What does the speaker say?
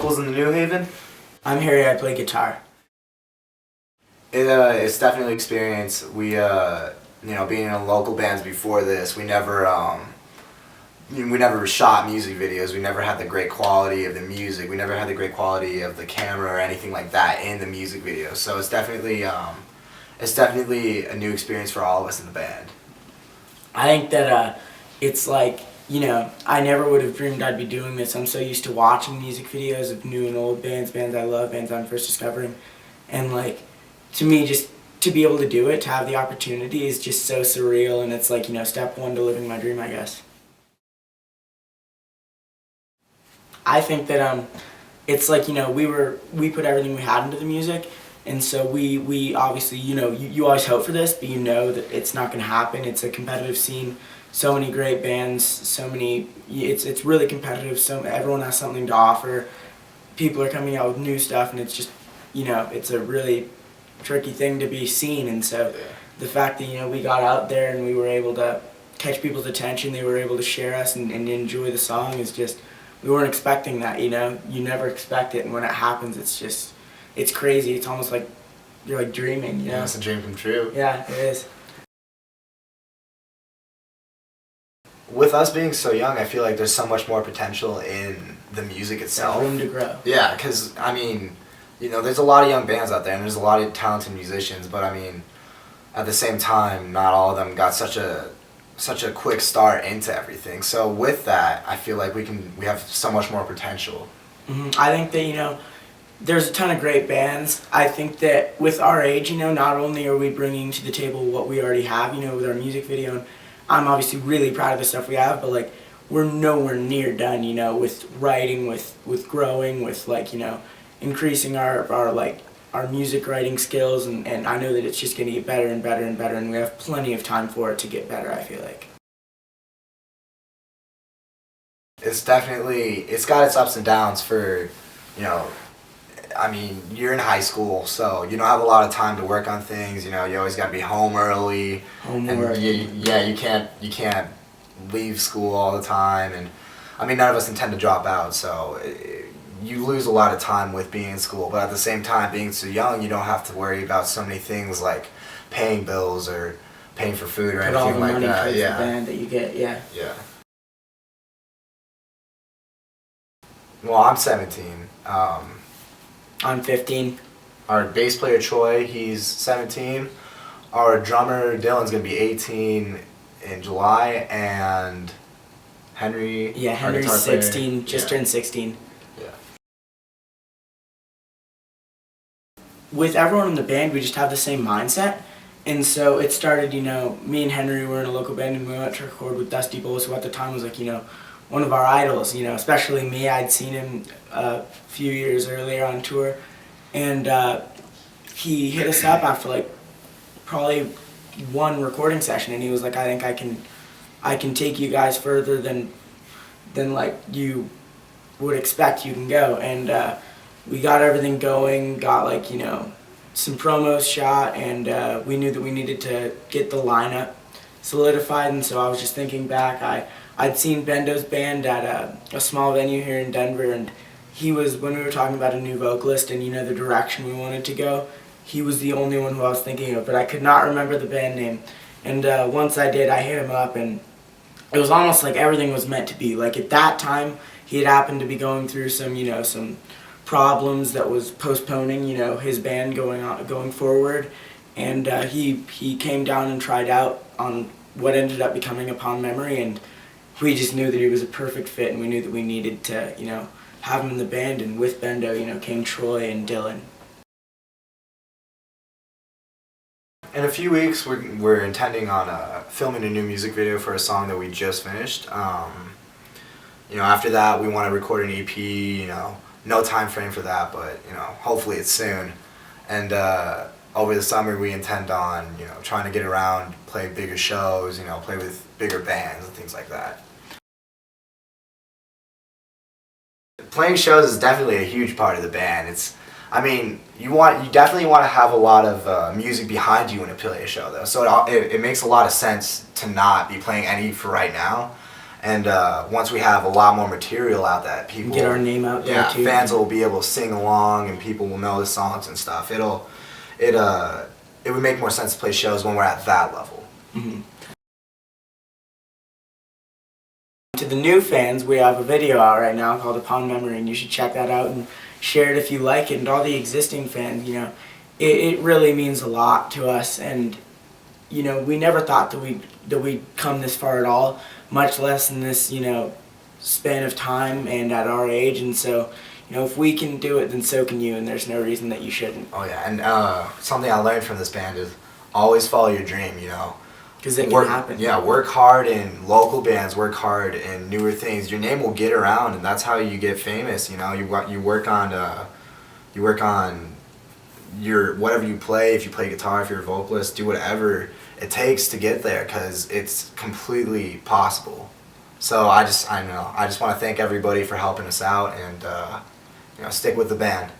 vocals in the New Haven? I'm Harry, I play guitar. It's definitely an experience. We, being in local bands before this, we never shot music videos. We never had the great quality of the music. We never had the great quality of the camera or anything like that in the music video. So it's definitely a new experience for all of us in the band. I think that it's like, I never would have dreamed I'd be doing this. I'm so used to watching music videos of new and old bands I love, bands I'm first discovering. And like, to me, just to be able to do it, to have the opportunity is just so surreal, and it's like, step one to living my dream, I guess. I think that it's like, we put everything we had into the music, and so we obviously, you always hope for this, but you know that it's not going to happen. It's a competitive scene, so many great bands, it's really competitive, so everyone has something to offer. People are coming out with new stuff, and it's just, it's a really tricky thing to be seen, and so the fact that, we got out there and we were able to catch people's attention, they were able to share us and enjoy the song is just, we weren't expecting that, you never expect it, and when it happens, it's crazy. It's almost like you're like dreaming, Yeah, it's a dream come true. Yeah, it is. With us being so young, I feel like there's so much more potential in the music itself. There's room to grow. Yeah, because, there's a lot of young bands out there, and there's a lot of talented musicians, but at the same time, not all of them got such a quick start into everything. So with that, I feel like we have so much more potential. Mm-hmm. I think that, there's a ton of great bands. I think that with our age, not only are we bringing to the table what we already have, with our music video, and I'm obviously really proud of the stuff we have, but like, we're nowhere near done, with writing, with growing, with like, increasing our music writing skills, and I know that it's just going to get better and better and better, and we have plenty of time for it to get better, I feel like. It's got its ups and downs for, you're in high school, so you don't have a lot of time to work on things, you always got to be home early. Homework. And you can't leave school all the time, and none of us intend to drop out, so you lose a lot of time with being in school, but at the same time, being so young, you don't have to worry about so many things like paying bills or paying for food or anything like that. The band that you get, yeah. Yeah. Well, I'm 17. I'm 15. Our bass player Troy, he's 17. Our drummer Dylan's gonna be 18 in July, and Henry. Yeah, Henry's 16. Just turned 16. Yeah. With everyone in the band, we just have the same mindset, and so it started. Me and Henry were in a local band, and we went to record with Dusty Bowles, who at the time was like, one of our idols, especially me. I'd seen him a few years earlier on tour, and he hit us up after like probably one recording session, and he was like, I think I can take you guys further than like you would expect you can go, and we got everything going, got like, some promos shot, and we knew that we needed to get the lineup solidified, and so I was just thinking back, I'd seen Bendo's band at a small venue here in Denver, and he was, when we were talking about a new vocalist and, the direction we wanted to go, he was the only one who I was thinking of, but I could not remember the band name. And once I did, I hit him up, and it was almost like everything was meant to be. Like, at that time, he had happened to be going through some, some problems that was postponing, his band going forward, and he came down and tried out on what ended up becoming Upon Memory, and we just knew that he was a perfect fit, and we knew that we needed to, have him in the band, and with Bendo, came Troy and Dylan. In a few weeks, we're intending on filming a new music video for a song that we just finished. After that, we want to record an EP, no time frame for that, but, hopefully it's soon. And over the summer, we intend on, trying to get around, play bigger shows, play with bigger bands and things like that. Playing shows is definitely a huge part of the band. You definitely want to have a lot of music behind you when you play a show, though. So it makes a lot of sense to not be playing any for right now, And once we have a lot more material out that people Get our name out there too. fans will be able to sing along and people will know the songs and stuff. It would make more sense to play shows when we're at that level. Mm-hmm. To the new fans, we have a video out right now called Upon Memory, and you should check that out and share it if you like it. And all the existing fans, you know, it really means a lot to us. And you know, we never thought that we'd come this far at all, much less in this, you know, span of time and at our age. And so, you know, if we can do it, then so can you. And there's no reason that you shouldn't. Oh yeah, and something I learned from this band is always follow your dream. You know. Because it can happen. Yeah, work hard in local bands, work hard in newer things. Your name will get around, and that's how you get famous. You know, you work on your whatever you play. If you play guitar, if you're a vocalist, do whatever it takes to get there, because it's completely possible. So I just want to thank everybody for helping us out, and you know, stick with the band.